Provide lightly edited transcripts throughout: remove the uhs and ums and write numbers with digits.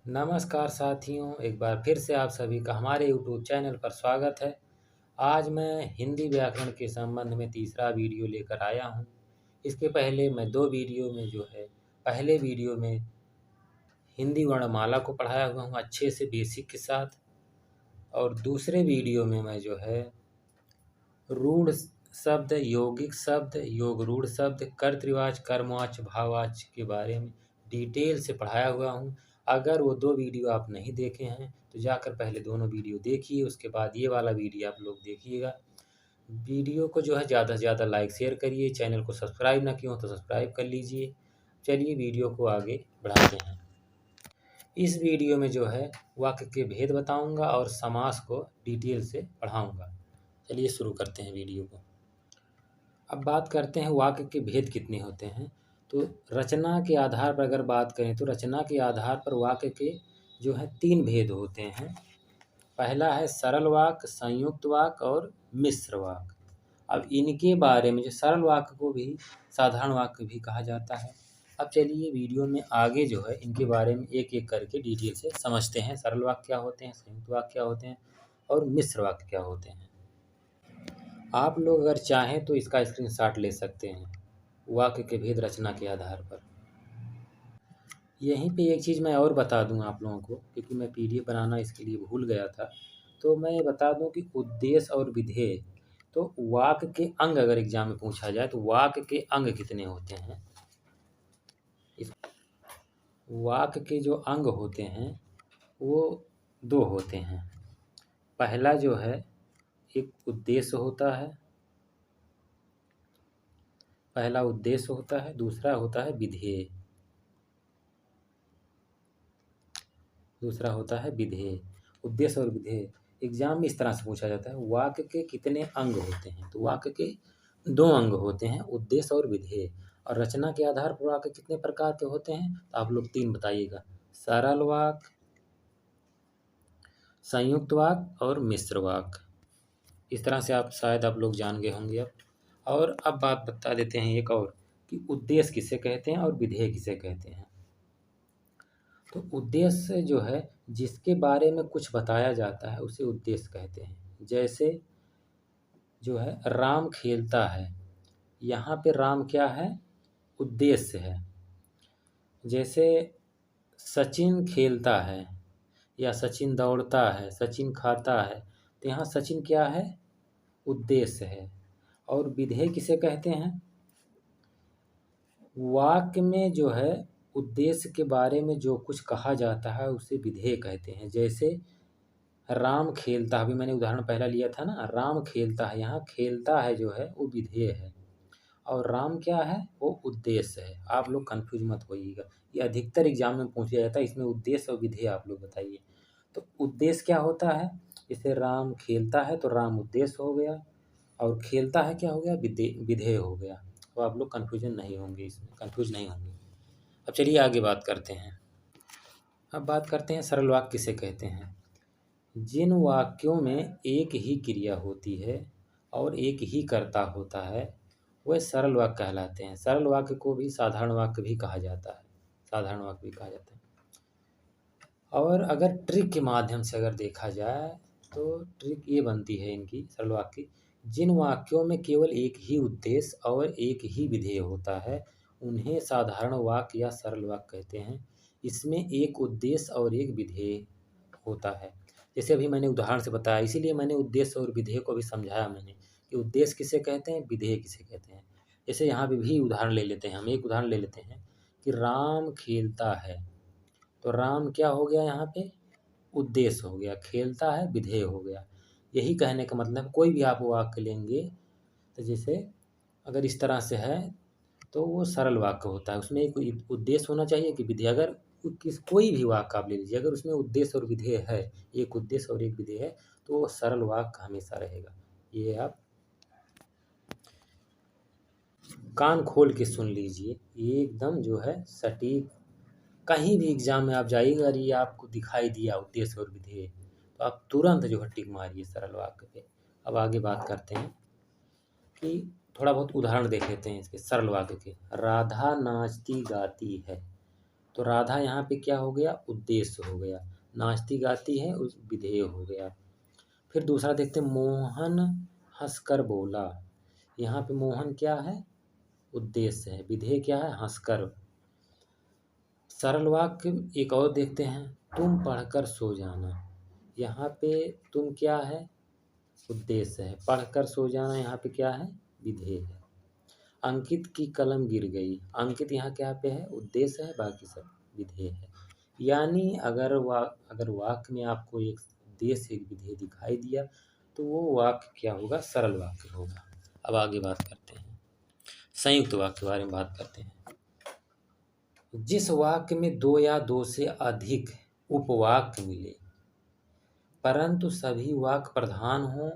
नमस्कार साथियों, एक बार फिर से आप सभी का हमारे यूट्यूब चैनल पर स्वागत है। आज मैं हिंदी व्याकरण के संबंध में तीसरा वीडियो लेकर आया हूँ। इसके पहले मैं दो वीडियो में पहले वीडियो में हिंदी वर्णमाला को पढ़ाया हुआ हूँ अच्छे से बेसिक के साथ, और दूसरे वीडियो में मैं रूढ़ शब्द, यौगिक शब्द, योग रूढ़ शब्द, कर्तृवाच, कर्मवाच, भाववाच के बारे में डिटेल से पढ़ाया हुआ हूँ। अगर वो दो वीडियो आप नहीं देखे हैं तो जाकर पहले दोनों वीडियो देखिए, उसके बाद ये वाला वीडियो आप लोग देखिएगा। वीडियो को ज़्यादा से ज़्यादा लाइक शेयर करिए। चैनल को सब्सक्राइब ना किया हो तो सब्सक्राइब कर लीजिए। चलिए वीडियो को आगे बढ़ाते हैं। इस वीडियो में वाक्य के भेद बताऊंगा और समास को डिटेल से पढ़ाऊंगा। चलिए शुरू करते हैं वीडियो को। अब बात करते हैं वाक्य के भेद कितने होते हैं। तो रचना के आधार पर अगर बात करें तो रचना के आधार पर वाक्य के तीन भेद होते हैं। पहला है सरल वाक्य, संयुक्त वाक्य और मिश्र वाक्य। अब इनके बारे में सरल वाक्य को भी साधारण वाक्य भी कहा जाता है। अब चलिए वीडियो में आगे इनके बारे में एक एक करके डिटेल से समझते हैं। सरल वाक्य क्या होते हैं, संयुक्त वाक्य क्या होते हैं और मिश्र वाक्य क्या होते हैं। आप लोग अगर चाहें तो इसका स्क्रीनशॉट ले सकते हैं वाक्य के भेद रचना के आधार पर। यहीं पे एक चीज़ मैं और बता दूं आप लोगों को, क्योंकि मैं पीडीएफ बनाना इसके लिए भूल गया था। तो मैं ये बता दूं कि उद्देश्य और विधेय, तो वाक्य के अंग अगर एग्जाम में पूछा जाए तो वाक्य के अंग कितने होते हैं। इस वाक्य के जो अंग होते हैं वो दो होते हैं। पहला एक उद्देश्य होता है, पहला उद्देश्य होता है, दूसरा होता है विधेय। दूसरा होता है विधेय। उद्देश्य और विधेय एग्जाम में इस तरह से पूछा जाता है, वाक्य के कितने अंग होते हैं। तो वाक्य के दो अंग होते हैं, उद्देश्य और विधेय। और रचना के आधार पर वाक्य कितने प्रकार के होते हैं तो आप लोग तीन बताइएगा, सरल वाक्य, संयुक्त वाक्य और मिश्र वाक्य। इस तरह से शायद आप लोग जान गए होंगे अब। और अब बात बता देते हैं एक और, कि उद्देश्य किसे कहते हैं और विधेय किसे कहते हैं। तो उद्देश्य जिसके बारे में कुछ बताया जाता है उसे उद्देश्य कहते हैं। जैसे राम खेलता है, यहाँ पे राम क्या है, उद्देश्य है। जैसे सचिन खेलता है या सचिन दौड़ता है, सचिन खाता है, तो यहाँ सचिन क्या है, उद्देश्य है। और विधेय किसे कहते हैं, वाक्य में उद्देश्य के बारे में जो कुछ कहा जाता है उसे विधेय कहते हैं। जैसे राम खेलता, अभी मैंने उदाहरण पहला लिया था ना, राम खेलता है, यहाँ खेलता है वो विधेय है और राम क्या है, वो उद्देश्य है। आप लोग कंफ्यूज मत होइएगा, ये अधिकतर एग्जाम में पूछा जाता है। इसमें उद्देश्य और विधेय आप लोग बताइए। तो उद्देश्य क्या होता है, जैसे राम खेलता है तो राम उद्देश्य हो गया, और खेलता है क्या हो गया, विधेय हो गया। तो आप लोग कंफ्यूज नहीं होंगे। अब चलिए आगे बात करते हैं। अब बात करते हैं सरल वाक्य किसे कहते हैं। जिन वाक्यों में एक ही क्रिया होती है और एक ही कर्ता होता है वह सरल वाक्य कहलाते हैं। सरल वाक्य को भी साधारण वाक्य भी कहा जाता है। और अगर ट्रिक के माध्यम से अगर देखा जाए तो ट्रिक ये बनती है इनकी सरल वाक्य की, जिन वाक्यों में केवल एक ही उद्देश्य और एक ही विधेय होता है उन्हें साधारण वाक्य या सरल वाक्य कहते हैं। इसमें एक उद्देश्य और एक विधेय होता है। जैसे अभी मैंने उदाहरण से बताया, इसीलिए मैंने उद्देश्य और विधेय को भी समझाया मैंने, कि उद्देश्य किसे कहते हैं, विधेय किसे कहते हैं। जैसे यहाँ पे भी उदाहरण ले लेते हैं, हम एक उदाहरण ले लेते हैं कि राम खेलता है, तो राम क्या हो गया, यहाँ पे उद्देश्य हो गया, खेलता है विधेय हो गया। यही कहने का मतलब, कोई भी आप वाक्य लेंगे तो जैसे अगर इस तरह से है तो वो सरल वाक्य होता है। उसमें एक उद्देश्य होना चाहिए कि विधेय। अगर कोई भी वाक्य आप ले लीजिए, अगर उसमें उद्देश्य और विधेय है, एक उद्देश्य और एक विधेय है, तो वो सरल वाक्य हमेशा रहेगा। ये आप कान खोल के सुन लीजिए, ये एकदम सटीक। कहीं भी एग्जाम में आप जाइएगा और ये आपको दिखाई दिया उद्देश्य और विधेय, तो आप तुरंत टिक मारिए सरल वाक्य पे। अब आगे बात करते हैं कि थोड़ा बहुत उदाहरण देख लेते हैं इसके सरल वाक्य के। राधा नाचती गाती है, तो राधा यहाँ पे क्या हो गया, उद्देश्य हो गया। नाचती गाती है उस विधेय हो गया। फिर दूसरा देखते हैं, मोहन हंसकर बोला। यहाँ पे मोहन क्या है, उद्देश्य है, विधेय क्या है, हंसकर। सरल वाक्य एक और देखते हैं, तुम पढ़कर सो जाना। यहाँ पे तुम क्या है, उद्देश्य है, पढ़कर सो जाना यहाँ पे क्या है, विधेय है। अंकित की कलम गिर गई। अंकित यहाँ क्या पे है, उद्देश्य है, बाकी सब विधेय है। यानी अगर वाक्य में आपको एक उद्देश्य एक विधेय दिखाई दिया तो वो वाक्य क्या होगा, सरल वाक्य होगा। अब आगे बात करते हैं, संयुक्त वाक्य के बारे में बात करते हैं। जिस वाक्य में दो या दो से अधिक उपवाक्य मिले परंतु सभी वाक्य प्रधान हो,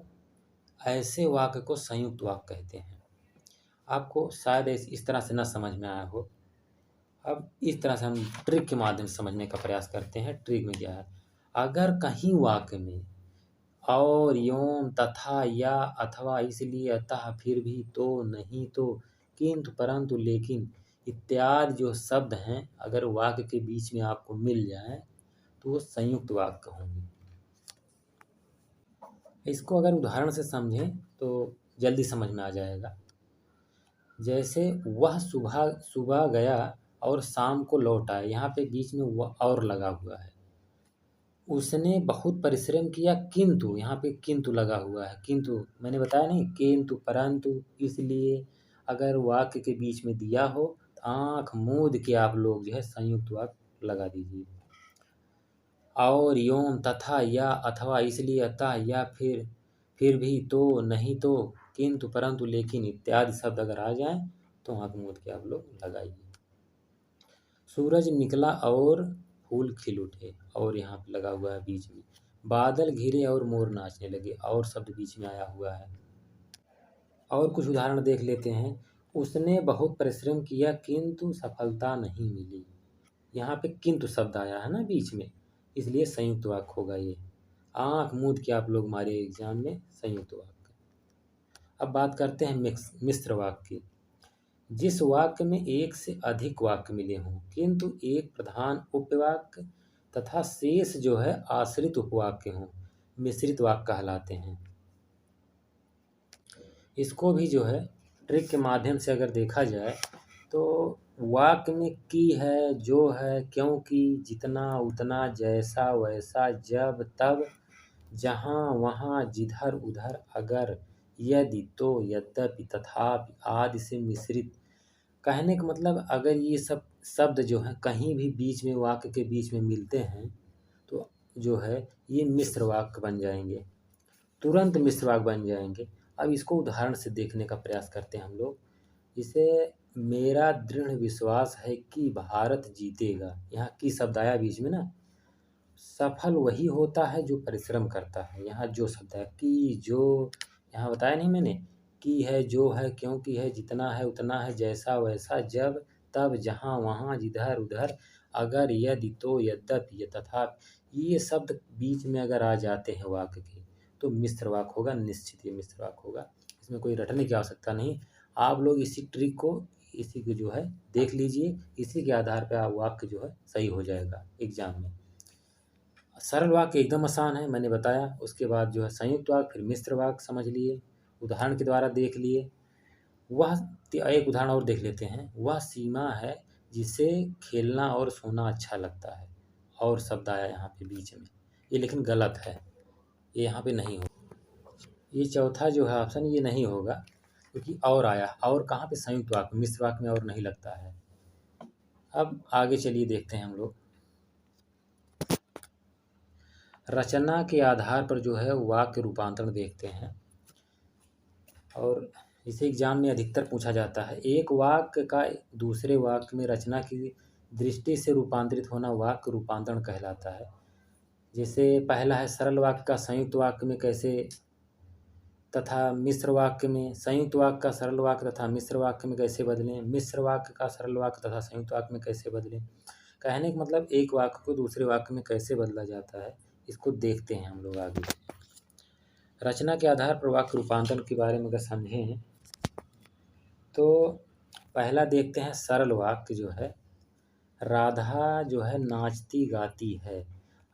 ऐसे वाक्य को संयुक्त वाक्य कहते हैं। आपको शायद इस तरह से न समझ में आया हो। अब इस तरह से हम ट्रिक के माध्यम से समझने का प्रयास करते हैं। ट्रिक में क्या है, अगर कहीं वाक्य में और, यों, तथा, या, अथवा, इसलिए, अतः, फिर भी, तो, नहीं तो, किंतु, परंतु, लेकिन इत्यादि जो शब्द हैं अगर वाक्य के बीच में आपको मिल जाए तो वो संयुक्त वाक्य होंगे। इसको अगर उदाहरण से समझें तो जल्दी समझ में आ जाएगा। जैसे वह सुबह सुबह गया और शाम को लौट आया, यहाँ पे बीच में वह और लगा हुआ है। उसने बहुत परिश्रम किया किंतु, यहाँ पे किंतु लगा हुआ है। किंतु मैंने बताया नहीं, किंतु, परंतु, इसलिए, अगर वाक्य के बीच में दिया हो तो आँख मूंद के आप लोग जो है संयुक्त वाक्य लगा दीजिए। और, यों, तथा, या, अथवा, इसलिए, अतः, या, फिर भी, तो, नहीं तो, किंतु, परंतु, लेकिन इत्यादि शब्द अगर आ जाएं तो आँख मूंद के आप लोग लगाइए। सूरज निकला और फूल खिल उठे, और यहाँ पे लगा हुआ है बीच में। बादल घिरे और मोर नाचने लगे, और शब्द बीच में आया हुआ है। और कुछ उदाहरण देख लेते हैं। उसने बहुत परिश्रम किया किंतु सफलता नहीं मिली, यहाँ पे किंतु शब्द आया है ना बीच में, इसलिए संयुक्त वाक्य होगा ये। आँख मूंद के आप लोग मारे एग्जाम में संयुक्त वाक्य। अब बात करते हैं मिश्र वाक्य की। जिस वाक्य में एक से अधिक वाक्य मिले हों किंतु एक प्रधान उपवाक्य तथा शेष जो है आश्रित उपवाक्य हों, मिश्रित वाक्य कहलाते हैं। इसको भी जो है ट्रिक के माध्यम से अगर देखा जाए तो वाक्य में की है, जो है, क्योंकि, जितना, उतना, जैसा, वैसा, जब, तब, जहाँ, वहाँ, जिधर, उधर, अगर, यदि, तो, यद्यपि, तथापि आदि से मिश्रित। कहने का मतलब अगर ये सब शब्द जो हैं कहीं भी बीच में वाक्य के बीच में मिलते हैं तो जो है ये मिश्र वाक्य बन जाएंगे, तुरंत मिश्र वाक्य बन जाएंगे। अब इसको उदाहरण से देखने का प्रयास करते हैं हम लोग। इसे, मेरा दृढ़ विश्वास है कि भारत जीतेगा, यहाँ की शब्द आया बीच में ना। सफल वही होता है जो परिश्रम करता है, यहाँ जो शब्द है कि, जो, यहाँ बताया नहीं मैंने, की है, जो है, क्योंकि है, जितना है, उतना है, जैसा, वैसा, जब, तब, जहाँ, वहाँ, जिधर, उधर, अगर, यदि, तो, यद्यपि, तथा, ये शब्द बीच में अगर आ जाते हैं वाक्य के तो मिश्र वाक्य होगा, निश्चित ये मिश्र वाक्य होगा। इसमें कोई रटने की आवश्यकता नहीं। आप लोग इसी ट्रिक को, इसी को जो है देख लीजिए, इसी के आधार पर आप वाक्य जो है सही हो जाएगा एग्जाम में। सरल वाक्य एकदम आसान है, मैंने बताया। उसके बाद जो है संयुक्त वाक्य, फिर मिश्र वाक्य समझ लिए, उदाहरण के द्वारा देख लिए। वह, एक उदाहरण और देख लेते हैं। वह सीमा है जिसे खेलना और सोना अच्छा लगता है, और शब्द आया यहाँ पे बीच में, ये लेकिन गलत है, ये यहाँ पे नहीं होगा। ये चौथा जो है ऑप्शन ये नहीं होगा क्योंकि और आया, और कहाँ पे, संयुक्त वाक्य, मिश्र वाक्य में और नहीं लगता है। अब आगे चलिए देखते हैं हम लोग। रचना के आधार पर जो है वाक्य रूपांतरण देखते हैं, और इसे एग्जाम में अधिकतर पूछा जाता है। एक वाक्य का दूसरे वाक्य में रचना की दृष्टि से रूपांतरित होना वाक्य रूपांतरण कहलाता है। जैसे पहला है सरल वाक्य का संयुक्त वाक्य में कैसे, तथा मिश्र वाक्य में, संयुक्त वाक्य का सरल वाक्य तथा मिश्र वाक्य में कैसे बदलें, मिश्र वाक्य का सरल वाक्य तथा संयुक्त वाक्य में कैसे बदलें। कहने का मतलब एक वाक्य को दूसरे वाक्य में कैसे बदला जाता है, इसको देखते हैं हम लोग आगे। रचना के आधार पर वाक्य रूपांतरण के बारे में अगर समझें तो पहला देखते हैं सरल वाक्य जो है। राधा जो है नाचती गाती है।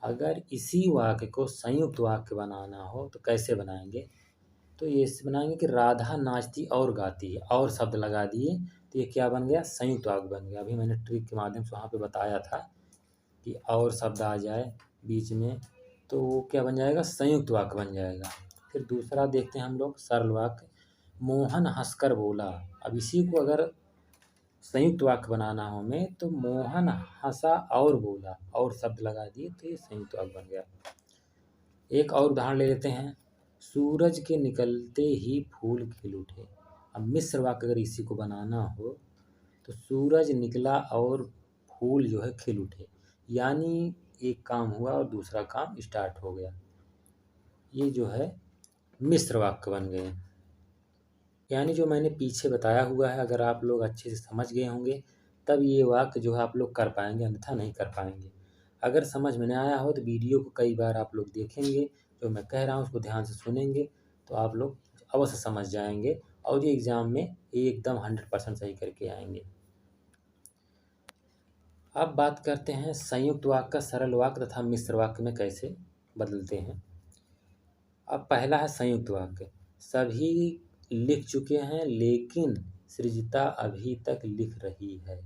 अगर इसी वाक्य को संयुक्त वाक्य बनाना हो तो कैसे बनाएंगे? तो ये ऐसे बनाएंगे कि राधा नाचती और गाती है, और शब्द लगा दिए तो ये क्या बन गया? संयुक्त वाक्य बन गया। अभी मैंने ट्रिक के माध्यम से वहाँ पे बताया था कि और शब्द आ जाए बीच में तो वो क्या बन जाएगा? संयुक्त वाक्य बन जाएगा। फिर दूसरा देखते हैं हम लोग सरल वाक्य। मोहन हंसकर बोला। अब इसी को अगर संयुक्त वाक्य बनाना हो हमें तो मोहन हंसा और बोला, और शब्द लगा दिए तो ये संयुक्त वाक्य बन गया। एक और उदाहरण ले लेते हैं। सूरज के निकलते ही फूल खिल उठे। अब मिश्र वाक्य अगर इसी को बनाना हो तो सूरज निकला और फूल जो है खिल उठे, यानी एक काम हुआ और दूसरा काम स्टार्ट हो गया। ये जो है मिश्र वाक्य बन गए। यानी जो मैंने पीछे बताया हुआ है अगर आप लोग अच्छे से समझ गए होंगे तब ये वाक्य जो है आप लोग कर पाएंगे, अन्यथा नहीं कर पाएंगे। अगर समझ में नहीं आया हो तो वीडियो को कई बार आप लोग देखेंगे, जो मैं कह रहा हूँ उसको ध्यान से सुनेंगे तो आप लोग अवश्य समझ जाएंगे और ये एग्ज़ाम में एकदम 100% सही करके आएंगे। अब बात करते हैं संयुक्त वाक्य का सरल वाक्य तथा मिश्र वाक्य में कैसे बदलते हैं। अब पहला है संयुक्त वाक्य। सभी लिख चुके हैं लेकिन सृजिता अभी तक लिख रही है।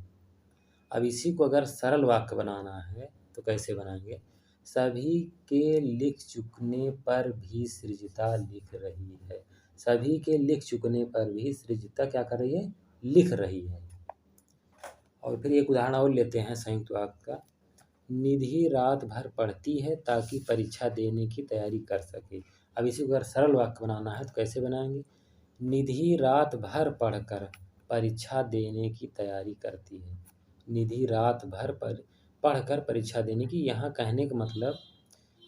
अब इसी को अगर सरल वाक्य बनाना है तो कैसे बनाएंगे? सभी के लिख चुकने पर भी सृजिता लिख रही है। सभी के लिख चुकने पर भी सृजिता क्या कर रही है? लिख रही है। और फिर एक उदाहरण और लेते हैं संयुक्त वाक्य का। निधि रात भर पढ़ती है ताकि परीक्षा देने की तैयारी कर सके। अब इसी को अगर सरल वाक्य बनाना है तो कैसे बनाएंगे? निधि रात भर पढ़कर परीक्षा देने की तैयारी करती है। निधि रात भर पर पढ़कर परीक्षा देने की, यहाँ कहने का मतलब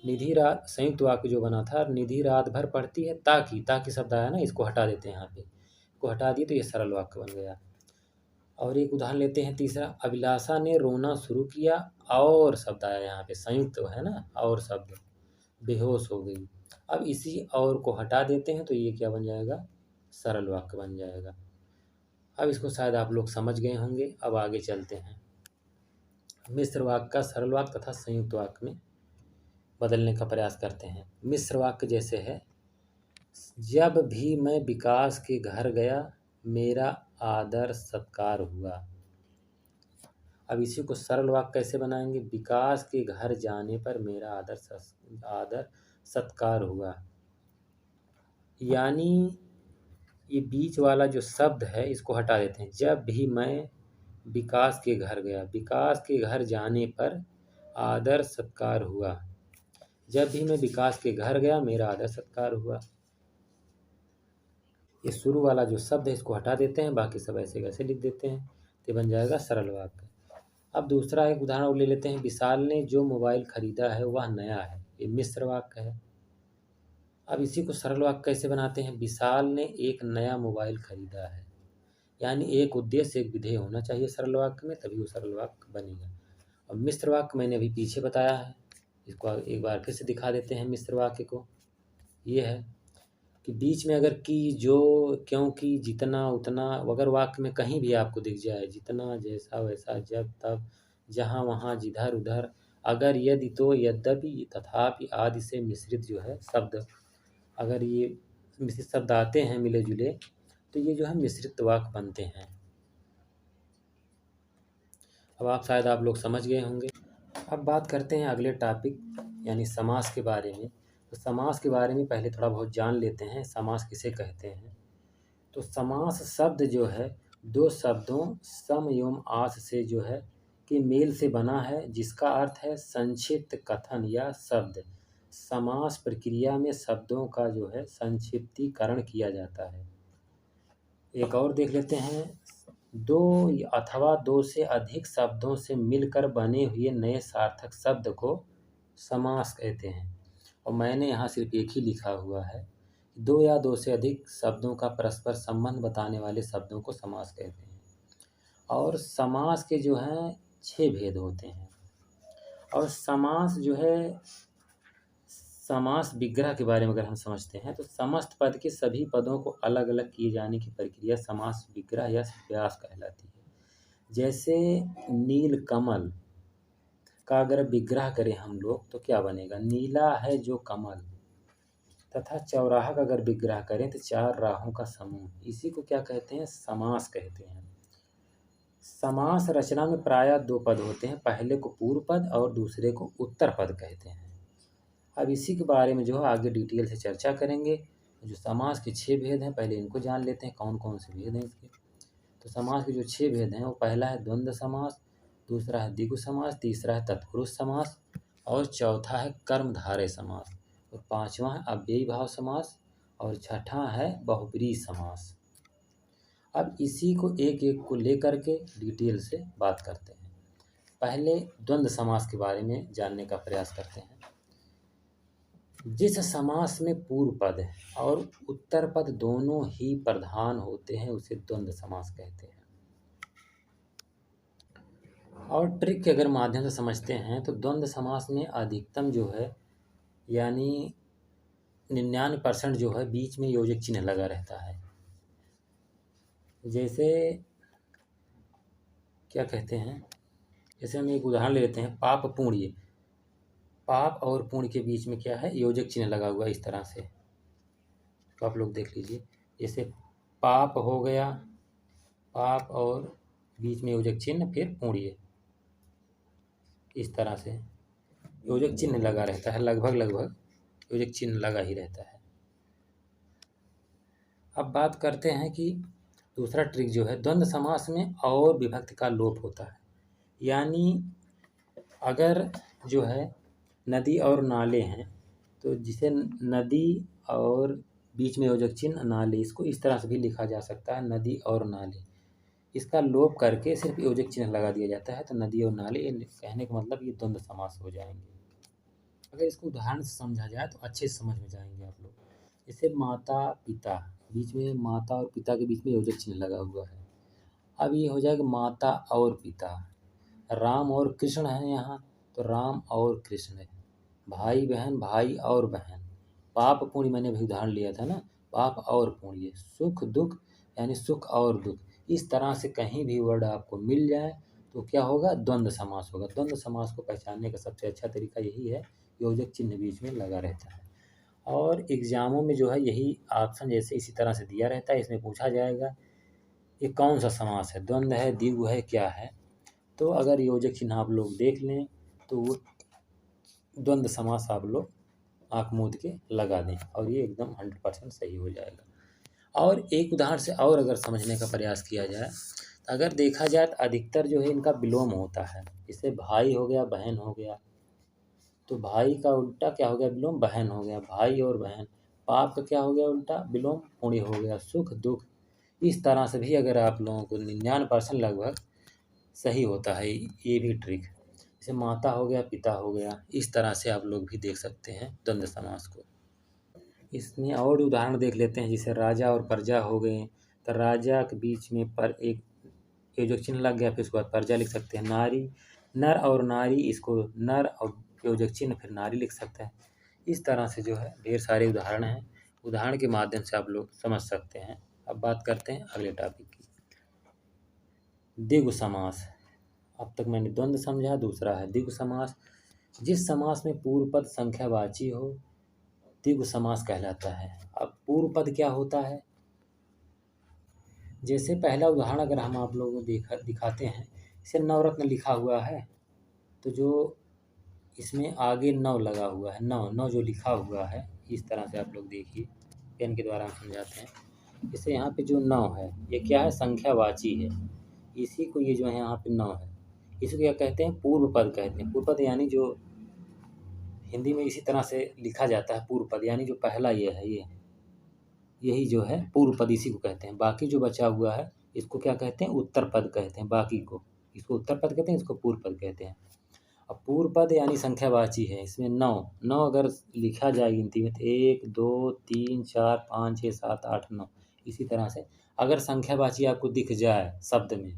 निधि रात संयुक्त वाक्य जो बना था, निधि रात भर पढ़ती है ताकि शब्द आया ना, इसको हटा देते हैं यहाँ पे, इसको हटा दिए तो ये सरल वाक्य बन गया। और एक उदाहरण लेते हैं तीसरा। अभिलाषा ने रोना शुरू किया और शब्द आया यहाँ पे, संयुक्त है ना, और शब्द, बेहोश हो गई। अब इसी और को हटा देते हैं तो ये क्या बन जाएगा? सरल वाक्य बन जाएगा। अब इसको शायद आप लोग समझ गए होंगे। अब आगे चलते हैं मिश्र वाक्य का सरल वाक्य तथा संयुक्त वाक्य में बदलने का प्रयास करते हैं। मिश्र वाक्य जैसे है, जब भी मैं विकास के घर गया मेरा आदर सत्कार हुआ। अब इसी को सरल वाक्य कैसे बनाएंगे? विकास के घर जाने पर मेरा आदर सत्कार हुआ। यानी ये बीच वाला जो शब्द है इसको हटा देते हैं। जब भी मैं विकास के घर गया, विकास के घर जाने पर आदर सत्कार हुआ। जब भी मैं विकास के घर गया मेरा आदर सत्कार हुआ। ये शुरू वाला जो शब्द है इसको हटा देते हैं, बाकी सब ऐसे कैसे लिख देते हैं तो बन जाएगा सरल वाक्य। अब दूसरा एक उदाहरण और ले लेते हैं। विशाल ने जो मोबाइल खरीदा है वह नया है। ये मिश्र वाक्य है। अब इसी को सरल वाक्य कैसे बनाते हैं? विशाल ने एक नया मोबाइल खरीदा है। यानी एक उद्देश्य एक विधेय होना चाहिए सरल वाक्य में, तभी वो सरल वाक्य बनेगा। और मिश्र वाक्य मैंने अभी पीछे बताया है, इसको एक बार फिर से दिखा देते हैं। मिश्र वाक्य को ये है कि बीच में अगर कि, जो, क्योंकि, जितना, उतना अगर वाक्य में कहीं भी आपको दिख जाए, जितना, जैसा, वैसा, जब, तब, जहाँ, वहाँ, जिधर, उधर, अगर, यदि, तो, यद्यपि, तथापि आदि से मिश्रित जो है शब्द, अगर ये मिश्रित शब्द आते हैं मिले जुले तो ये जो है मिश्रित वाक्य बनते हैं। अब आप लोग समझ गए होंगे। अब बात करते हैं अगले टॉपिक यानी समास के बारे में। तो समास के बारे में पहले थोड़ा बहुत जान लेते हैं, समास किसे कहते हैं। तो समास शब्द जो है दो शब्दों सम एवं आस से जो है कि मेल से बना है, जिसका अर्थ है संक्षिप्त कथन या शब्द। समास प्रक्रिया में शब्दों का जो है संक्षिप्तीकरण किया जाता है। एक और देख लेते हैं। दो अथवा दो से अधिक शब्दों से मिलकर बने हुए नए सार्थक शब्द को समास कहते हैं। और मैंने यहाँ सिर्फ एक ही लिखा हुआ है। दो या दो से अधिक शब्दों का परस्पर संबंध बताने वाले शब्दों को समास कहते हैं। और समास के जो हैं 6 भेद होते हैं। और समास जो है, समास विग्रह के बारे में अगर हम समझते हैं तो समस्त पद के सभी पदों को अलग अलग किए जाने की प्रक्रिया समास विग्रह या व्यास कहलाती है। जैसे नीलकमल का अगर विग्रह करें हम लोग तो क्या बनेगा, नीला है जो कमल, तथा चौराहा का अगर विग्रह करें तो चार राहों का समूह। इसी को क्या कहते हैं, समास कहते हैं। समास रचना में प्रायः दो पद होते हैं, पहले को पूर्व पद और दूसरे को उत्तर पद कहते हैं। अब इसी के बारे में जो है आगे डिटेल से चर्चा करेंगे। जो समास के 6 भेद हैं, पहले इनको जान लेते हैं कौन कौन से भेद हैं इसके। तो समास के जो 6 भेद हैं वो पहला है द्वंद्व समास, दूसरा है द्विगु समास, तीसरा है तत्पुरुष समास और चौथा है कर्मधारय समास और पांचवा है अव्ययी भाव समास और छठा है बहुब्रीहि समास। अब इसी को एक एक को लेकर के डिटेल से बात करते हैं। पहले द्वंद्व समास के बारे में जानने का प्रयास करते हैं। जिस समास में पूर्व पद और उत्तर पद दोनों ही प्रधान होते हैं उसे द्वंद्व समास कहते हैं। और ट्रिक के अगर माध्यम से समझते हैं तो द्वंद्व समास में अधिकतम जो है यानी 99% जो है बीच में योजक चिन्ह लगा रहता है। जैसे क्या कहते हैं, जैसे हम एक उदाहरण ले लेते हैं, पाप पुण्य। पाप और पुण्य के बीच में क्या है, योजक चिन्ह लगा हुआ इस तरह से, तो आप लोग देख लीजिए। जैसे पाप हो गया, पाप और बीच में योजक चिन्ह, फिर पुण्य, इस तरह से योजक चिन्ह लगा रहता है, लगभग योजक चिन्ह लगा ही रहता है। अब बात करते हैं कि दूसरा ट्रिक जो है, द्वंद्व समास में और विभक्ति का लोप होता है। यानी अगर जो है नदी और नाले हैं तो जिसे नदी और बीच में योजक चिन्ह नाले, इसको इस तरह से भी लिखा जा सकता है, नदी और नाले। इसका लोप करके सिर्फ योजक चिन्ह लगा दिया जाता है, तो नदी और नाले, कहने का मतलब ये द्वंद्व समास हो जाएंगे। अगर इसको उदाहरण से समझा जाए तो अच्छे से समझ में जाएंगे आप लोग। जैसे माता पिता, बीच में माता और पिता के बीच में योजक चिन्ह लगा हुआ है। अब ये हो जाएगा माता और पिता। राम और कृष्ण है यहाँ, तो राम और कृष्ण है। भाई बहन, भाई और बहन। पाप पुण्य मैंने भी उदाहरण लिया था ना, पाप और पुण्य। सुख दुख यानी सुख और दुख। इस तरह से कहीं भी वर्ड आपको मिल जाए तो क्या होगा, द्वंद्व समास होगा। द्वंद्व समास को पहचानने का सबसे अच्छा तरीका यही है, योजक चिन्ह बीच में लगा रहता है। और एग्जामों में जो है यही ऑप्शन जैसे इसी तरह से दिया रहता है। इसमें पूछा जाएगा ये कौन सा समास है, द्वंद्व है, द्विगु है, क्या है। तो अगर योजक चिन्ह आप लोग देख लें तो वो द्वंद्व समास आप लोग आँख मूंद के लगा दें और ये एकदम 100% सही हो जाएगा। और एक उदाहरण से और अगर समझने का प्रयास किया जाए तो अगर देखा जाए तो अधिकतर जो है इनका विलोम होता है। जैसे भाई हो गया, बहन हो गया, तो भाई का उल्टा क्या हो गया, विलोम, बहन हो गया, भाई और बहन। पाप का क्या हो गया उल्टा, विलोम, पुण्य हो गया, सुख दुख। इस तरह से भी अगर आप लोगों को 99% लगभग सही होता है ये भी ट्रिक। जैसे माता हो गया, पिता हो गया, इस तरह से आप लोग भी देख सकते हैं द्वंद्व समास को। इसमें और उदाहरण देख लेते हैं, जैसे राजा और प्रजा हो गए, तो राजा के बीच में पर एक योजक चिन्ह लग गया, फिर उसके बाद प्रजा लिख सकते हैं। नारी, नर और नारी, इसको नर और योजक चिन्ह फिर नारी लिख सकते हैं। इस तरह से जो है ढेर सारे उदाहरण हैं, उदाहरण के माध्यम से आप लोग समझ सकते हैं। अब बात करते हैं अगले टॉपिक की, द्विगु समास। अब तक मैंने द्वंद्व समझा, दूसरा है द्विगु समास। जिस समास में पूर्व पद संख्यावाची हो द्विगु समास कहलाता है। अब पूर्व पद क्या होता है, जैसे पहला उदाहरण अगर हम आप लोगों को दिखाते हैं, इसे नवरत्न लिखा हुआ है, तो जो इसमें आगे नौ लगा हुआ है, नौ नौ जो लिखा हुआ है, इस तरह से आप लोग देखिए, पेन के द्वारा हम समझाते हैं। जैसे यहाँ पे जो नौ है ये क्या है, संख्यावाची है। इसी को ये जो है यहाँ पे नौ है, इसी को क्या कहते हैं, पूर्व पद कहते हैं। पूर्व पद यानी जो हिंदी में इसी तरह से लिखा जाता है, पूर्व पद यानी जो पहला ये है, ये यही जो है पूर्व पद, इसी को कहते हैं। बाकी जो बचा हुआ है इसको क्या कहते हैं, उत्तर पद कहते हैं। बाकी को इसको उत्तर पद कहते हैं, इसको पूर्व पद कहते हैं। अब पूर्व पद यानी संख्यावाची है, इसमें नौ नौ अगर लिखा जाए गिनती में तो 1 2 3 4 5 6 7 8 9, इसी तरह से अगर संख्यावाची आपको दिख जाए शब्द में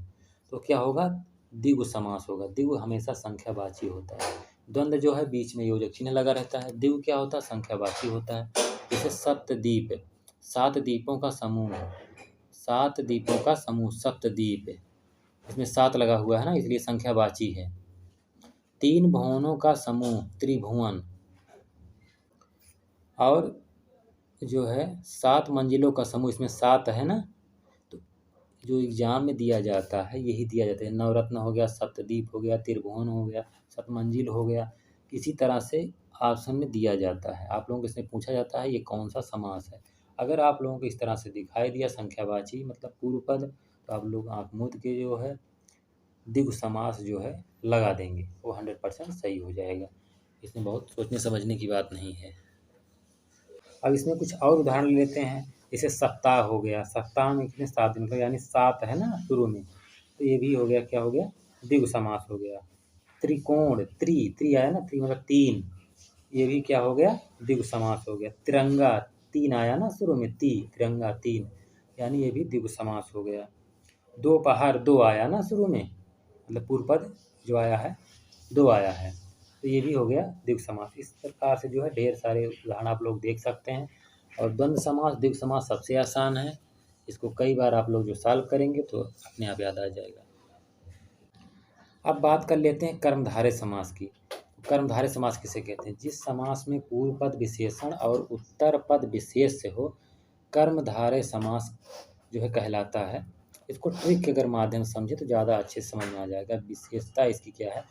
तो क्या होगा, द्विगु समास होगा। द्विगु हमेशा संख्यावाची होता है। द्वंद्व जो है बीच में योजक चिन्ह लगा रहता है, द्विगु क्या होता है, संख्यावाची होता है। जैसे सप्तद्वीप, 7 द्वीपों का समूह है, 7 द्वीपों का समूह सप्तद्वीप। इसमें 7 लगा हुआ है ना, इसलिए संख्यावाची है। 3 भुवनों का समूह त्रिभुवन, और जो है 7 मंजिलों का समूह, इसमें 7 है ना, तो जो एग्जाम में दिया जाता है यही दिया जाता है। नवरत्न हो गया, सप्तद्वीप हो गया, त्रिभुवन हो गया, सतमंजिल हो गया, इसी तरह से ऑप्शन में दिया जाता है। आप लोगों को इसमें पूछा जाता है ये कौन सा समास है। अगर आप लोगों को इस तरह से दिखाई दिया संख्यावाची मतलब पूर्व पद, तो आप लोग आँख मूंद के जो है द्विगु समास जो है लगा देंगे, वो 100% सही हो जाएगा। इसमें बहुत सोचने समझने की बात नहीं है। अब इसमें कुछ और उदाहरण लेते हैं। जैसे सप्ताह हो गया, सप्ताह में कितने 7 दिन, मतलब यानी 7 है ना शुरू में, तो ये भी हो गया, क्या हो गया, द्विगु समास हो गया। त्रिकोण, त्रि आया ना, त्रि मतलब 3, ये भी क्या हो गया, द्विगु समास हो गया। तिरंगा, 3 आया ना शुरू में, तिरंगा 3, यानी ये भी द्विगु समास हो गया। दोपहर, 2 आया ना शुरू में, मतलब पूर्व पद जो आया है 2 आया है, तो ये भी हो गया द्विगु समास। इस प्रकार से जो है ढेर सारे उदाहरण आप लोग देख सकते हैं। और द्वंद्व समास, द्विगु समास सबसे आसान है, इसको कई बार आप लोग जो सॉल्व करेंगे तो अपने आप याद आ जाएगा। अब बात कर लेते हैं कर्मधारय समास की। कर्मधारय समास किसे कहते हैं? जिस समास में पूर्व पद विशेषण और उत्तर पद विशेष से हो, कर्मधारय समास जो है कहलाता है। इसको ट्रिक के अगर माध्यम से समझे तो ज़्यादा अच्छे से समझ में आ जाएगा। विशेषता इसकी क्या है?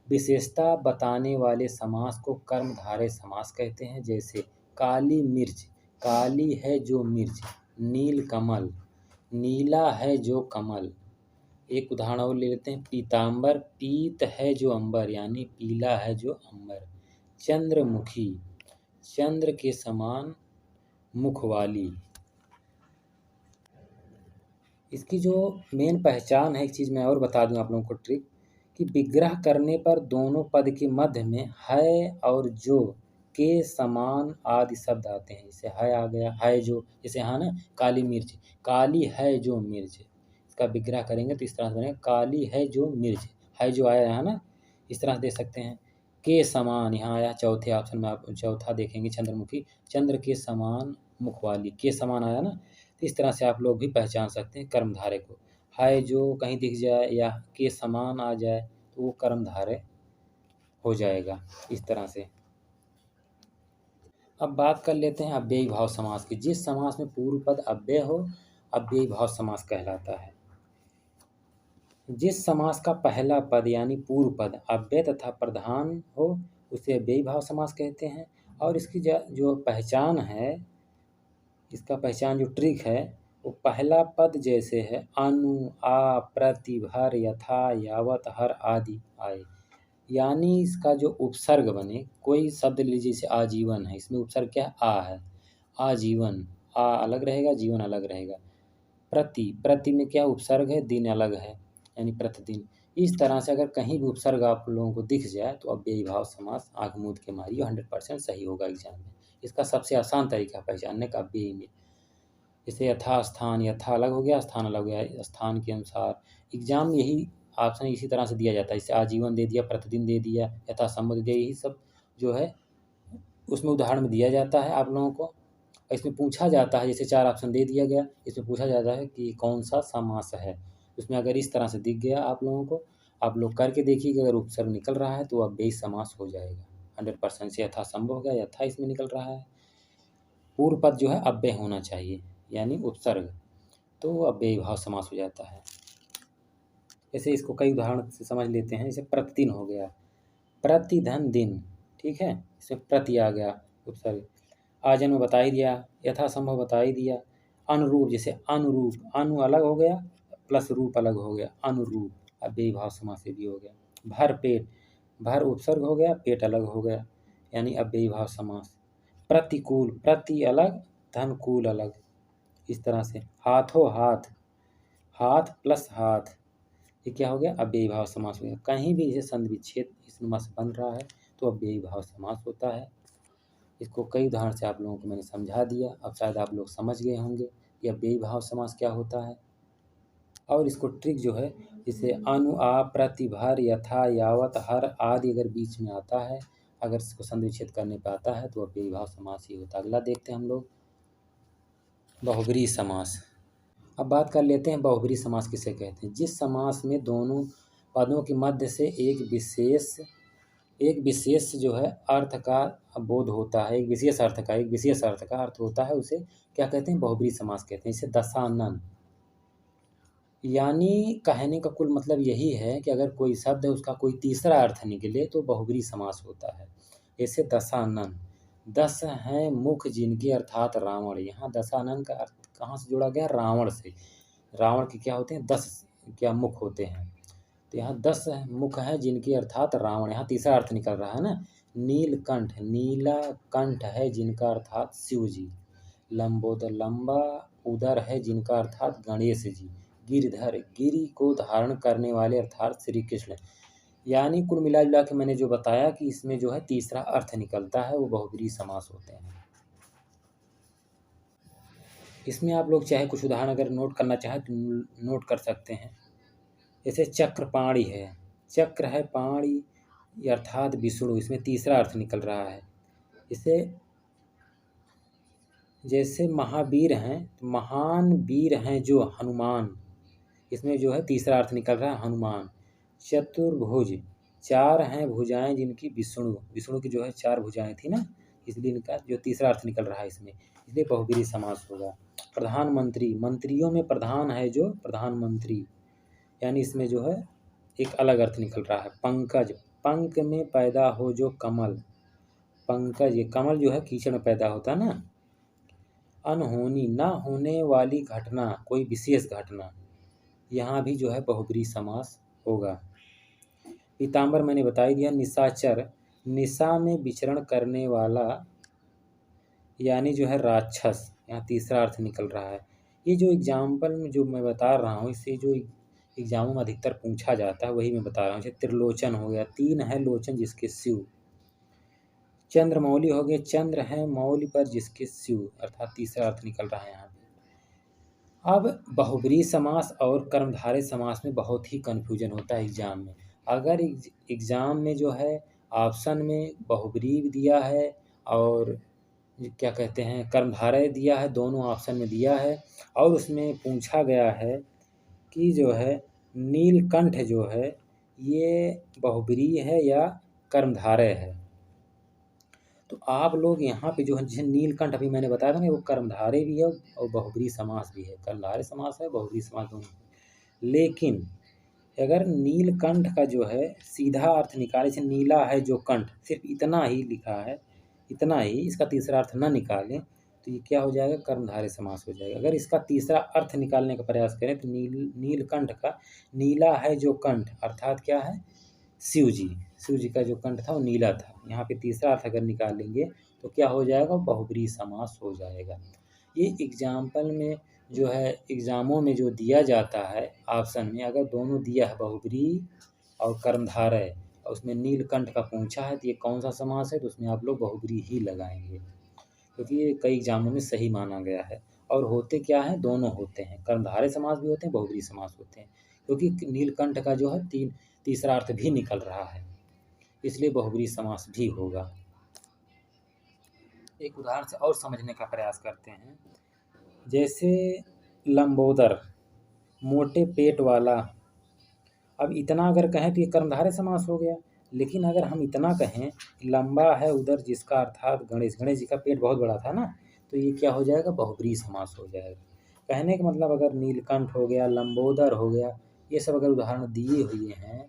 विशेषता बताने वाले समास को कर्मधारय समास कहते हैं। जैसे काली मिर्च, काली है जो मिर्च, नील कमल, नीला है जो कमल। एक उदाहरण और ले लेते हैं, पीताम्बर, पीत है जो अंबर, यानी पीला है जो अंबर। चंद्रमुखी, चंद्र के समान मुख वाली। इसकी जो मेन पहचान है, एक चीज़ मैं और बता दूं आप लोगों को ट्रिक, कि विग्रह करने पर दोनों पद के मध्य में है और जो के समान आदि शब्द आते हैं। जैसे है आ गया, है जो, जैसे हाँ ना, काली मिर्च, काली है जो मिर्च, इसका विग्रह करेंगे तो इस तरह से बनेगा, काली है जो मिर्च, है जो आया है ना, इस तरह से दे सकते हैं। के समान यहाँ आया, चौथे ऑप्शन में आप चौथा देखेंगे, चंद्रमुखी, चंद्र के समान मुख वाली, के समान आया ना, तो इस तरह से आप लोग भी पहचान सकते हैं कर्मधारय को। है जो कहीं दिख जाए या के समान आ जाए तो वो कर्मधारय हो जाएगा, इस तरह से। अब बात कर लेते हैं अव्ययी भाव समास की। जिस समास में पूर्व पद अव्यय हो, अव्ययी भाव समास कहलाता है। जिस समास का पहला पद यानी पूर्व पद अव्यय तथा प्रधान हो, उसे अव्ययी भाव समास कहते हैं। और इसकी जो पहचान है, इसका पहचान जो ट्रिक है, वो पहला पद जैसे है अनु, आ, प्रति, भर, यथा, यावत, हर आदि आए, यानी इसका जो उपसर्ग बने, कोई शब्द लीजिए जैसे आजीवन है, इसमें उपसर्ग क्या है, आ है, आजीवन, आ अलग रहेगा, जीवन अलग रहेगा। प्रति, प्रति में क्या उपसर्ग है, दिन अलग है, यानी प्रतिदिन। इस तरह से अगर कहीं भी उपसर्ग आप लोगों को दिख जाए तो अव्ययी भाव समास आँख मूंद के मारिए, 100% सही होगा एग्जाम में। इसका सबसे आसान तरीका पहचानने का अव्ययी में, जैसे यथा स्थान, यथा अलग हो गया, स्थान अलग हो गया, स्थान के अनुसार। एग्जाम में यही ऑप्शन इसी तरह से दिया जाता है, जैसे आजीवन दे दिया, प्रतिदिन दे दिया, यथा संबंध दे दिया, यही सब जो है उसमें उदाहरण में दिया जाता है आप लोगों को। इसमें पूछा जाता है, जैसे 4 ऑप्शन दे दिया गया, इसमें पूछा जाता है कि कौन सा समास है। उसमें अगर इस तरह से दिख गया आप लोगों को, आप लोग करके देखिए कि अगर उपसर्ग निकल रहा है तो अव्ययी समास हो जाएगा 100% से। यथा संभव हो गया, यथा इसमें निकल रहा है, पूर्व पद जो है अव्यय होना चाहिए यानी उपसर्ग, तो वो अव्ययी भाव समास हो जाता है। जैसे इसको कई उदाहरण से समझ लेते हैं। जैसे प्रतिदिन हो गया, प्रतिधन दिन, ठीक है, इसमें प्रति आ गया उपसर्ग, आजन्म बता ही दिया, यथासंभव बता ही दिया। अनुरूप, जैसे अनुरूप, अनु अलग हो गया प्लस रूप अलग हो गया, अनुरूप, अव्ययी भाव समास से भी हो गया। भर पेट, भर उपसर्ग हो गया, पेट अलग हो गया, यानी अव्ययी भाव समास। प्रतिकूल, प्रति अलग, धन कूल अलग, इस तरह से। हाथों हाथ, हाथ प्लस हाथ, ये क्या हो गया, अव्ययी भाव समास हो गया। कहीं भी जैसे संधि विच्छेद इसमें बन रहा है तो अव्ययी भाव समास होता है। इसको कई उदाहरण से आप लोगों को मैंने समझा दिया, अब शायद आप लोग समझ गए होंगे कि अव्ययी भाव समास क्या होता है। और इसको ट्रिक जो है, जैसे अनु, आ, प्रति, भर, यथा, यावत, हर आदि अगर बीच में आता है, अगर इसको संधि विच्छेद करने पे आता है तो अव्ययी भाव समास ही होता है। अगला देखते हैं हम लोग बहुब्रीहि समास। अब बात कर लेते हैं बहुब्रीहि समास किसे कहते हैं। जिस समास में दोनों पदों के मध्य से एक विशेष जो है अर्थ का बोध होता है, एक विशेष अर्थ का अर्थ होता है, उसे क्या कहते हैं? बहुब्रीहि समास कहते हैं। इसे दशानन, यानी कहने का कुल मतलब यही है कि अगर कोई शब्द है उसका कोई तीसरा अर्थ निकले तो बहुब्रीहि समास होता है। ऐसे दशानन, 10 हैं मुख जिनके अर्थात रावण। यहाँ दशानन का अर्थ कहाँ से जोड़ा गया? रावण से। रावण के क्या होते हैं? 10 क्या मुख होते हैं। तो यहाँ 10 मुख हैं जिनके अर्थात रावण। यहाँ तीसरा अर्थ निकल रहा है ना। नीलकंठ, नीला कंठ है जिनका अर्थात शिव जी। लंबोदर, लंबा उदर है जिनका अर्थात गणेश जी। गिरधर, गिरि को धारण करने वाले अर्थात श्री कृष्ण। यानी कुल मिला जुला के मैंने जो बताया कि इसमें जो है तीसरा अर्थ निकलता है, वो बहुब्रीहि समास होते हैं। इसमें आप लोग चाहे कुछ उदाहरण अगर नोट करना चाहें तो नोट कर सकते हैं। जैसे चक्रपाणि है, चक्र है, पाणि अर्थात विष्णु, इसमें तीसरा अर्थ निकल रहा है। इसे जैसे महावीर हैं, तो महान वीर हैं जो हनुमान, इसमें जो है तीसरा अर्थ निकल रहा है हनुमान। चतुर्भुज, 4 हैं भुजाएं जिनकी विष्णु की जो है 4 भुजाएं थी ना, इसलिए इनका जो तीसरा अर्थ निकल रहा है इसमें, इसलिए बहुब्रीहि समास होगा। प्रधानमंत्री, मंत्रियों में प्रधान है जो प्रधानमंत्री, यानी इसमें जो है एक अलग अर्थ निकल रहा है। पंकज, पंक में पैदा हो जो कमल, पंकज, ये कमल जो है कीचड़ में पैदा होता है ना। अनहोनी, ना होने वाली घटना, कोई विशेष घटना, यहाँ भी जो है बहुब्रीहि समास होगा। पीताम्बर मैंने बता ही दिया। निशाचर, निशा में विचरण करने वाला, यानी जो है राक्षस, यहाँ तीसरा अर्थ निकल रहा है। ये जो एग्जाम्पल में जो मैं बता रहा हूँ, इससे जो एग्जामों में अधिकतर पूछा जाता है वही मैं बता रहा हूँ। जैसे त्रिलोचन हो गया, 3 है लोचन जिसके शिव। चंद्रमौली हो गए, चंद्र है मौली पर जिसके शिव, अर्थात तीसरा अर्थ निकल रहा है यहाँ पे। अब बहुब्रीहि समास और कर्मधारय समास में बहुत ही कन्फ्यूजन होता है एग्जाम में। अगर एग्जाम में जो है ऑप्शन में बहुब्रीहि भी दिया है और क्या कहते हैं कर्मधारय दिया है, दोनों ऑप्शन में दिया है, और उसमें पूछा गया है कि जो है नीलकंठ जो है ये बहुब्रीहि है या कर्मधारय है, तो आप लोग यहाँ पे जो है जैसे नीलकंठ अभी मैंने बताया था ना, वो कर्मधारय भी है और बहुब्रीहि समास भी है। कर्मधारय समास है, बहुब्रीहि समास दोनों है। लेकिन अगर नीलकंठ का जो है सीधा अर्थ निकाले, जैसे नीला है जो कंठ, सिर्फ इतना ही लिखा है, इतना ही, इसका तीसरा अर्थ न निकालें तो ये क्या हो जाएगा? कर्मधारय समास हो जाएगा। अगर इसका तीसरा अर्थ निकालने का प्रयास करें तो नीलकंठ का नीला है जो कंठ अर्थात क्या है? शिव जी। शिव जी का जो कंठ था वो नीला था। यहाँ पे तीसरा अर्थ अगर निकालेंगे तो क्या हो जाएगा? बहुब्रीहि समास हो जाएगा। ये एग्जाम्पल में जो है एग्जामों में जो दिया जाता है ऑप्शन में, अगर दोनों दिया है बहुब्रीहि और कर्मधारय और उसमें नीलकंठ का पूछा है तो ये कौन सा समास है, तो उसमें आप लोग बहुब्रीहि ही लगाएंगे, क्योंकि ये कई एग्जामों में सही माना गया है। और होते क्या हैं? दोनों होते हैं, कर्मधारय समास भी होते हैं, बहुब्रीहि समास होते हैं, क्योंकि नीलकंठ का जो है तीसरा अर्थ भी निकल रहा है, इसलिए बहुब्रीहि समास भी होगा। एक उदाहरण से और समझने का प्रयास करते हैं। जैसे लंबोदर, मोटे पेट वाला। अब इतना अगर कहें तो ये कर्मधारय समास हो गया, लेकिन अगर हम इतना कहें लंबा है उदर जिसका अर्थात गणेश, गणेश जी का पेट बहुत बड़ा था ना, तो ये क्या हो जाएगा? बहुब्रीहि समास हो जाएगा। कहने का मतलब अगर नीलकंठ हो गया, लंबोदर हो गया, ये सब अगर उदाहरण दिए हुए हैं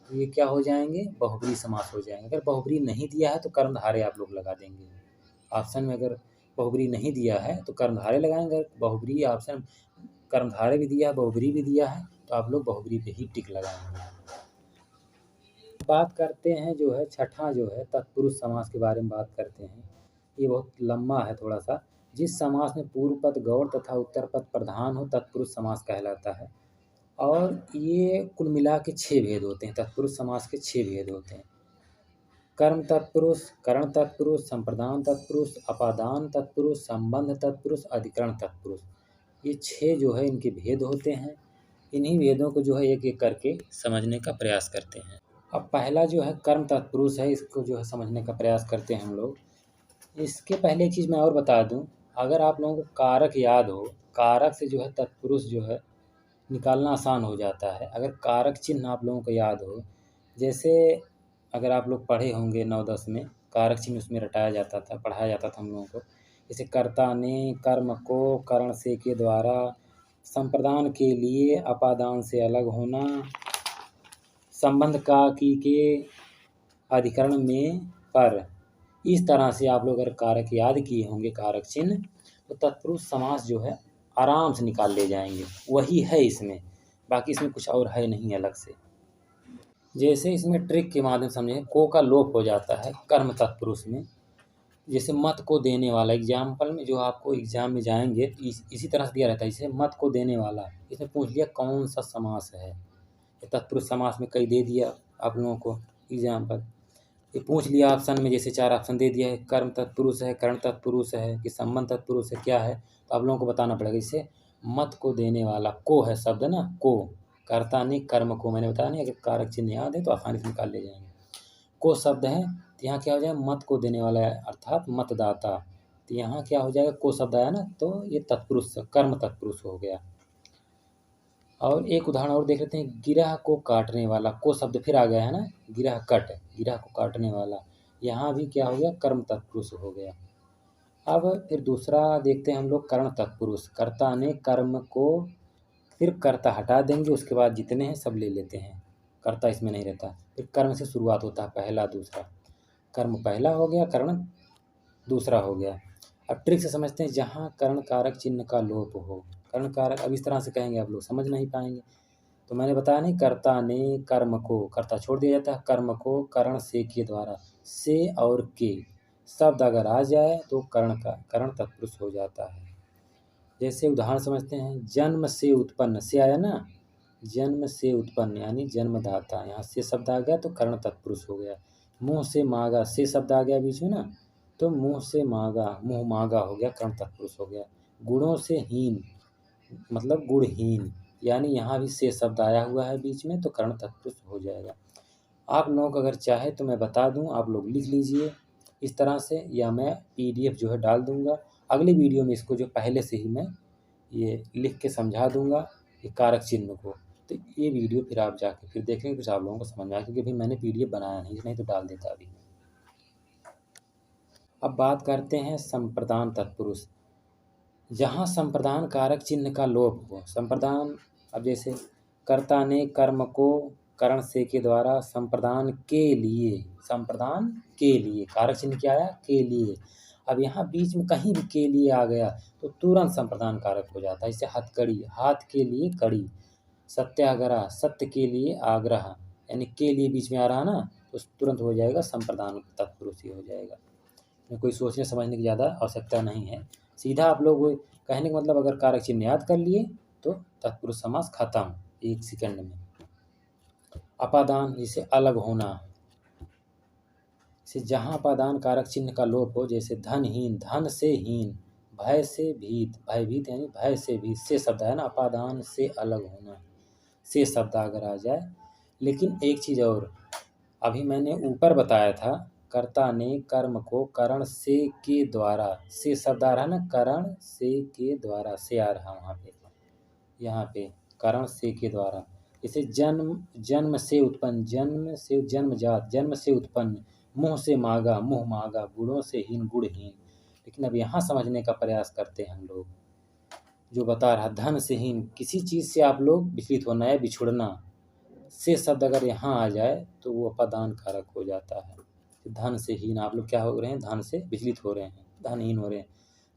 तो ये क्या हो जाएंगे? बहुब्रीहि समास हो जाएंगे। अगर बहुब्रीहि नहीं दिया है तो कर्मधारय आप लोग लगा देंगे। ऑप्शन में अगर बहुब्रीहि नहीं दिया है तो कर्मधारय लगाएंगे, अगर बहुब्रीहि ऑप्शन कर्मधारय भी दिया है, बहुब्रीहि भी दिया है, तो आप लोग बहुब्रीहि पे ही टिक लगाएंगे। बात करते हैं जो है छठा जो है तत्पुरुष समास के बारे में बात करते हैं। ये बहुत लंबा है थोड़ा सा। जिस समास में पूर्व पद गौण तथा उत्तर पद प्रधान हो तत्पुरुष समास कहलाता है। और ये कुल मिला के 6 भेद होते हैं। तत्पुरुष समास के 6 भेद होते हैं। कर्म तत्पुरुष, करण तत्पुरुष, संप्रदान तत्पुरुष, अपादान तत्पुरुष, संबंध तत्पुरुष, अधिकरण तत्पुरुष, ये 6 जो है इनके भेद होते हैं। इन्हीं भेदों को जो है एक एक करके समझने का प्रयास करते हैं। अब पहला जो है कर्म तत्पुरुष है, इसको जो है समझने का प्रयास करते हैं हम लोग। इसके पहले एक चीज़ मैं और बता दूं, अगर आप लोगों को कारक याद हो कारक से जो है तत्पुरुष जो है निकालना आसान हो जाता है। अगर कारक चिन्ह आप लोगों को याद हो, जैसे अगर आप लोग पढ़े होंगे 9-10 में, कारक चिन्ह उसमें रटाया जाता था, पढ़ाया जाता था हम लोगों को। जैसे कर्ता ने कर्म को करण से के द्वारा संप्रदान के लिए अपादान से अलग होना, संबंध का की के अधिकरण में पर, इस तरह से आप लोग अगर कारक याद किए होंगे कारक चिन्ह, तो तत्पुरुष समास जो है आराम से निकाल ले जाएंगे। वही है इसमें, बाकी इसमें कुछ और है नहीं अलग से। जैसे इसमें ट्रिक के माध्यम से समझें, को का लोप हो जाता है कर्म तत्पुरुष में। जैसे मत को देने वाला, एग्जाम्पल में जो आपको एग्जाम में जाएंगे तो इसी तरह से दिया रहता है। जैसे मत को देने वाला, इसमें पूछ लिया कौन सा समास है। ये तत्पुरुष समास में कई दे दिया आप लोगों को एग्जाम्पल। ये पूछ लिया ऑप्शन में, जैसे 4 ऑप्शन दे दिया है, कर्म तत्पुरुष है, करण तत्पुरुष है कि संबंध तत्पुरुष है, क्या है, तो आप लोगों को बताना पड़ेगा। इससे मत को देने वाला, को है शब्द ना, को, कर्ता ने कर्म को, मैंने बताया नहीं, अगर कारक चिन्ह याद है तो आसानी से निकाल ले जाएंगे। को शब्द है तो यहाँ क्या हो जाएगा, मत को देने वाला है अर्थात मतदाता, तो यहाँ क्या हो जाएगा, को शब्द आया ना, तो ये तत्पुरुष कर्म तत्पुरुष हो गया। और एक उदाहरण और देख लेते हैं, गिरह को काटने वाला, को शब्द फिर आ गया है ना, गिरह कट, गिरह को काटने वाला, यहाँ भी क्या हो गया, कर्म तत्पुरुष हो गया। अब फिर दूसरा देखते हैं हम लोग, करण तत्पुरुष। कर्ता ने कर्म को, सिर्फ कर्ता हटा देंगे, उसके बाद जितने हैं सब ले लेते हैं, कर्ता इसमें नहीं रहता। फिर कर्म से शुरुआत होता है, पहला दूसरा, कर्म पहला हो गया, करण दूसरा हो गया। अब ट्रिक से समझते हैं, जहाँ कर्ण कारक चिन्ह का लोप हो, कर्ण कारक अब इस तरह से कहेंगे आप लोग समझ नहीं पाएंगे। तो मैंने बताया नहीं, कर्ता ने कर्म को, कर्ता छोड़ दिया जाता है, कर्म को करण से के द्वारा, से और के शब्द अगर आ जाए तो करण तत्पुरुष हो जाता है। जैसे उदाहरण समझते हैं, जन्म से उत्पन्न, से आया ना, जन्म से उत्पन्न यानी जन्मदाता, यहाँ से शब्द आ गया तो कर्ण तत्पुरुष हो गया। मुँह से मांगा, से शब्द आ गया बीच में ना, तो मुँह से मांगा, मुँह मांगा हो गया, कर्ण तत्पुरुष हो गया। गुणों से हीन मतलब गुणहीन, यानी यहाँ भी से शब्द आया हुआ है बीच में, तो कर्ण तत्पुरुष हो जाएगा। आप लोग अगर चाहे तो मैं बता दूं, आप लोग लिख लीजिए इस तरह से, या मैं PDF जो है डाल दूंगा अगली वीडियो में, इसको जो पहले से ही मैं ये लिख के समझा दूंगा ये कारक चिन्ह को। तो ये वीडियो फिर आप जाके फिर देखेंगे, फिर आप लोगों को समझ में आएगा, क्योंकि अभी मैंने PDF बनाया नहीं तो डाल देता अभी। अब बात करते हैं संप्रदान तत्पुरुष। जहाँ संप्रदान कारक चिन्ह का लोप हो, संप्रदान, अब जैसे कर्ता ने कर्म को करण से के द्वारा संप्रदान के लिए, संप्रदान के लिए, कारक चिन्ह क्या आया, के लिए। अब यहाँ बीच में कहीं भी के लिए आ गया तो तुरंत संप्रदान कारक हो जाता है। जैसे हथकड़ी, हाथ के लिए कड़ी, सत्याग्रह, सत्य के लिए आग्रह, यानी के लिए बीच में आ रहा ना, तो तुरंत हो जाएगा संप्रदान तत्पुरुष ही हो जाएगा। कोई सोचने समझने की ज़्यादा आवश्यकता नहीं है, सीधा आप लोग कहने का मतलब, अगर कारक चिन्ह याद कर लिए तो तत्पुरुष समास खत्म 1 सेकंड में। अपादान, जिसे अलग होना, से जहाँ अपादान कारक चिन्ह का लोप हो, जैसे धनहीन, धन से हीन, भय से भीत, भयभीत यानी भय से भीत, से शब्द है ना, अपादान से अलग होना, से शब्द अगर आ जाए। लेकिन एक चीज़ और, अभी मैंने ऊपर बताया था, कर्ता ने कर्म को करण से के द्वारा, से शब्द आ रहा है ना, करण से के द्वारा, से आ रहा वहाँ पे, यहाँ पे करण से के द्वारा। जैसे जन्म से उत्पन्न, जन्म से जन्मजात, जन्म से उत्पन्न, मुँह से मांगा, मुँह मांगा, गुणों से हीन, गुणहीन। लेकिन अब यहाँ समझने का प्रयास करते हैं हम लोग, जो बता रहा धन से हीन, किसी चीज़ से आप लोग विचलित होना है, बिछुड़ना, से शब्द अगर यहाँ आ जाए तो वो अपादान कारक हो जाता है। धन से हीन, आप लोग क्या हो रहे हैं, धन से विचलित हो रहे हैं, धनहीन हो रहे हैं।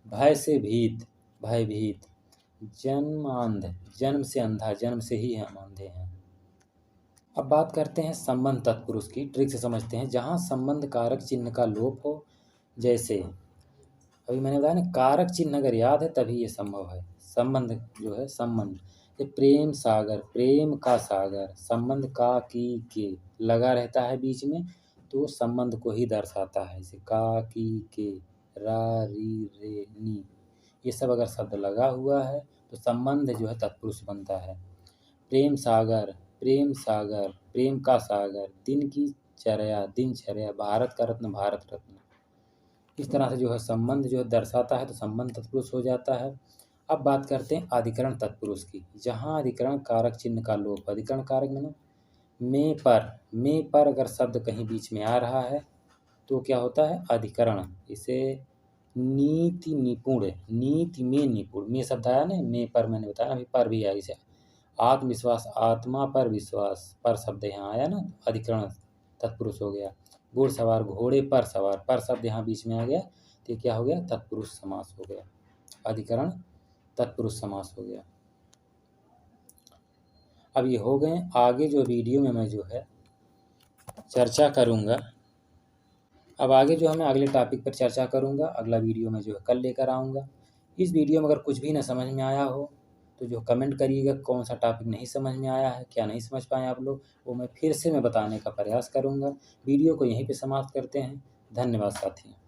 भय से भीत, भयभीत। जन्मांध, जन्म से अंधा, जन्म से ही हम अंधे हैं। अब बात करते हैं संबंध तत्पुरुष की, ट्रिक से समझते हैं। जहाँ संबंध कारक चिन्ह का लोप हो, जैसे अभी मैंने बताया ना, कारक चिन्ह अगर याद है तभी ये संभव है। संबंध जो है, संबंध, ये प्रेम सागर, प्रेम का सागर, संबंध का की के लगा रहता है बीच में, तो संबंध को ही दर्शाता है। जैसे का की के, रा री रे नी, ये सब अगर शब्द लगा हुआ है तो संबंध जो है तत्पुरुष बनता है। प्रेम सागर, प्रेम सागर, प्रेम का सागर, दिन की चर्या, दिनचर्या, भारत का रत्न, भारत रत्न। इस तरह से जो है संबंध जो है दर्शाता है, तो संबंध तत्पुरुष हो जाता है। अब बात करते हैं अधिकरण तत्पुरुष की। जहाँ अधिकरण कारक चिन्ह का लोप, अधिकरण कारक माने में पर अगर शब्द कहीं बीच में आ रहा है तो क्या होता है अधिकरण। इसे नीति निपुण, नीति में निपुण, में शब्द आया ना, में पर मैंने बताया अभी पर भी आया। इसे आत्मविश्वास, आत्मा पर विश्वास, पर शब्द यहाँ आया ना, अधिकरण तत्पुरुष हो गया। घुड़सवार, घोड़े पर सवार, पर शब्द यहाँ बीच में आ गया तो ये क्या हो गया, तत्पुरुष समास हो गया, अधिकरण तत्पुरुष समास हो गया। अब ये हो गए। आगे जो वीडियो में मैं जो है चर्चा करूँगा, अब आगे जो है मैं अगले टॉपिक पर चर्चा करूँगा, अगला वीडियो में जो है कल लेकर आऊँगा। इस वीडियो में अगर कुछ भी ना समझ में आया हो तो जो कमेंट करिएगा कौन सा टॉपिक नहीं समझ में आया है, क्या नहीं समझ पाए आप लोग, वो मैं फिर से बताने का प्रयास करूँगा। वीडियो को यहीं पे समाप्त करते हैं। धन्यवाद साथियों।